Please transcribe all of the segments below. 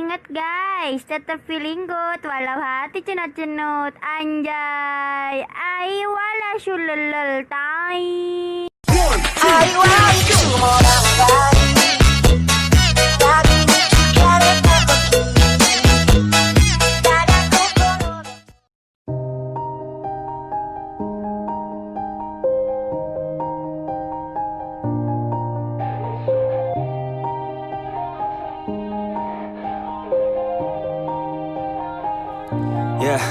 Ingat guys, tetap feeling good walau hati cenut-cenut. Anjay, ai wala syulul tai. I want to more Yeah.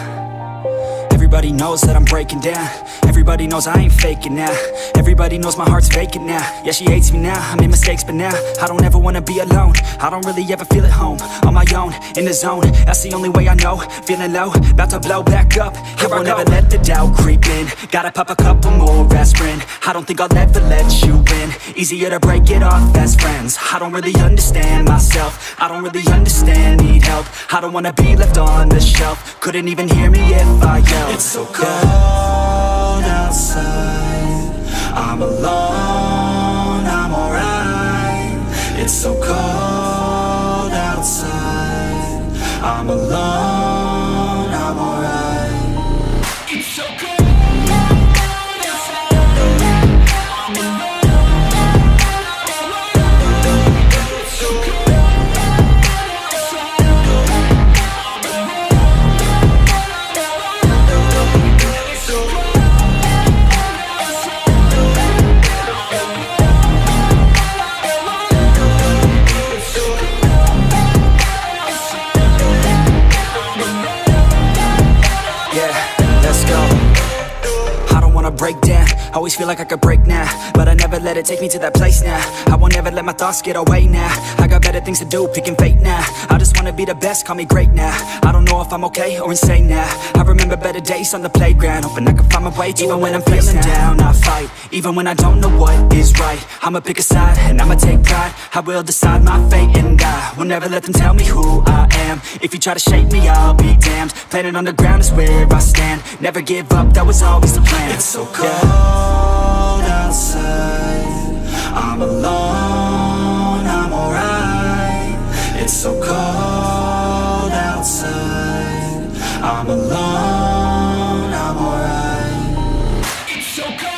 Everybody knows that I'm breaking down. Everybody knows I ain't faking now. Everybody knows my heart's vacant now. Yeah, she hates me now, I made mistakes but now I don't ever wanna be alone. I don't really ever feel at home. On my own, in the zone, that's the only way I know. Feeling low, about to blow back up. Here I won't ever let the doubt creep in. Gotta pop a couple more aspirin. I don't think I'll ever let you in. Easier to break it off best friends. I don't really understand myself. I don't really understand, need help. I don't wanna be left on the shelf. Couldn't even hear me if I yelled. It's so cold outside, I'm alone, I'm alright. It's so cold outside, I'm alone, I'm alright. It's so cold. Break down, always feel like I could break now, but I never let it take me to that place now. I won't ever let my thoughts get away now. I got better things to do, picking fate now. I just wanna be the best, call me great now. I don't know if I'm okay or insane now. I remember better days on the playground, hoping I can find my way to even when I'm feeling down, I fight, even when I don't know what is right. I'ma pick a side, and I'ma take pride. I will decide my fate, and I will never let them tell me who I am. If you try to shape me, I'll be damned. Planet on the ground is where I stand. Never give up, that was always the plan. It's so cold outside, I'm alone, I'm alright. It's so cold outside, I'm alone, I'm alright. It's so cold.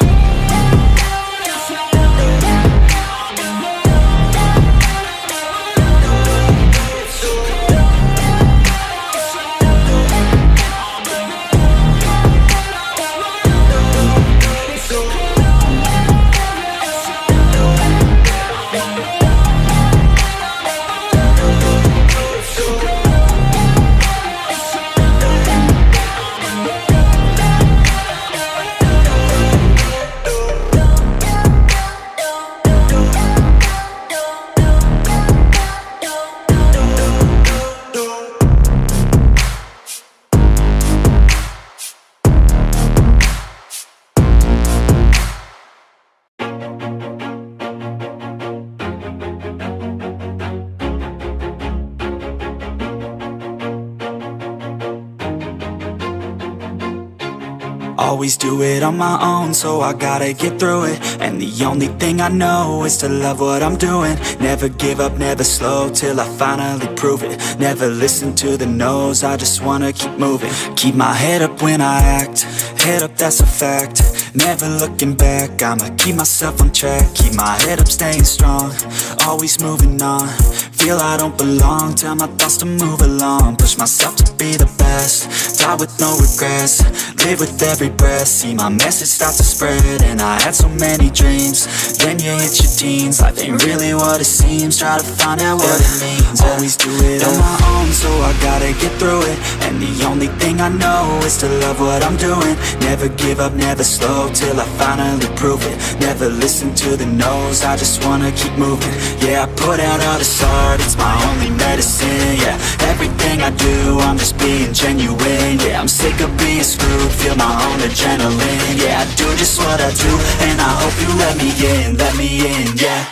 Always do it on my own, so I gotta get through it. And the only thing I know is to love what I'm doing. Never give up, never slow, till I finally prove it. Never listen to the no's, I just wanna keep moving. Keep my head up when I act, head up, that's a fact. Never looking back, I'ma keep myself on track. Keep my head up, staying strong, always moving on. Feel I don't belong, tell my thoughts to move along. Push myself to be the best, die with no regrets. Live with every breath, see my message start to spread. And I had so many dreams, then you hit your teens. Life ain't really what it seems, try to find out what it means. Always do it on my own, so I gotta get through it. And the only thing I know is to love what I'm doing. Never give up, never slow, till I finally prove it. Never listen to the no's, I just wanna keep moving. Yeah, I put out all this art, it's my only medicine. Yeah, everything I do, I'm just being genuine. Yeah, I'm sick of being screwed, feel my own adrenaline. Yeah, I do just what I do, and I hope you let me in, yeah.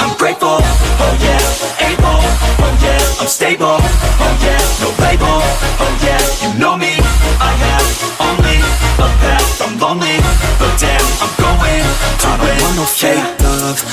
I'm grateful, oh yeah, able, oh yeah, I'm stable, oh yeah, no label, oh yeah, you know me,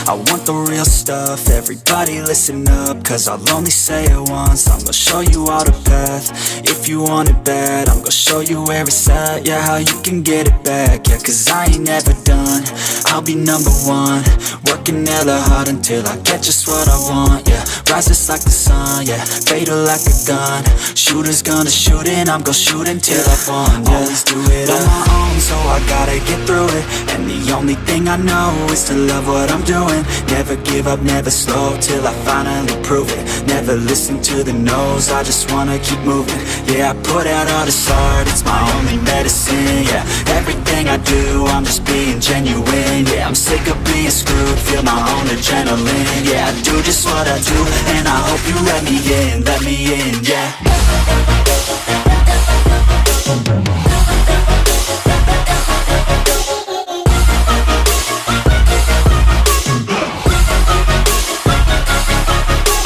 I want the real stuff, everybody listen up, cause I'll only say it once. I'm gonna show you all the path. If you want it bad, I'm gonna show you where it's at. Yeah, how you can get it back. Yeah, cause I ain't never done. I'll be number one, working hella hard until I get just what I want. Yeah, rises like the sun, yeah, fatal like a gun. Shooter's gonna shoot and I'm gonna shoot until I won. Yeah, always do it on my own, so I gotta get through it. And the only thing I know is to love what I'm doing. Never give up, never slow, till I finally prove it. Never listen to the no's, I just wanna keep moving. Yeah, I put out all this art, it's my only medicine. Yeah, everything I do, I'm just being genuine. Yeah, I'm sick of being screwed, feel my own adrenaline. Yeah, I do just what I do, and I hope you let me in, yeah.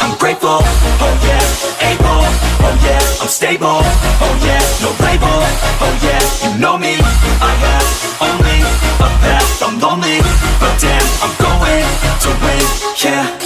I'm grateful, oh yeah, able, oh yeah, I'm stable, oh yeah, no label, oh yeah, you know me, I have only a path, I'm lonely, but damn, I'm going to win, yeah.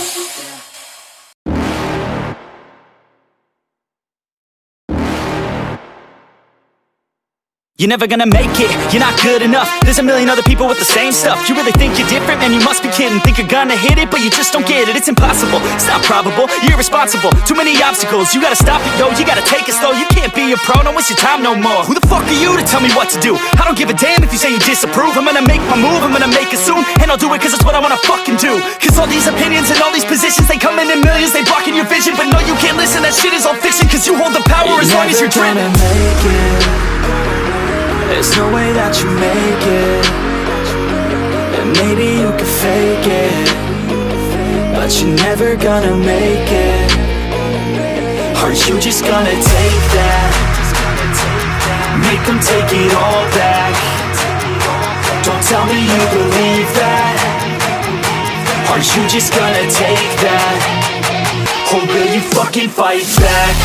You're never gonna make it, you're not good enough. There's a million other people with the same stuff. You really think you're different? Man, you must be kidding. Think you're gonna hit it, but you just don't get it. It's impossible, it's not probable, you're irresponsible. Too many obstacles, you gotta stop it, yo. You gotta take it slow, you can't be a pro. Don't waste your time no more. Who the fuck are you to tell me what to do? I don't give a damn if you say you disapprove. I'm gonna make my move, I'm gonna make it soon. And I'll do it cause it's what I wanna fucking do. Cause all these opinions and all these positions, they come in millions, they blocking your vision. But no, you can't listen, that shit is all fiction. Cause you hold the power as long as you're driven. There's no way that you make it. And maybe you can fake it, but you're never gonna make it. Are you just gonna take that? Make them take it all back. Don't tell me you believe that. Are you just gonna take that? Or will you fucking fight back?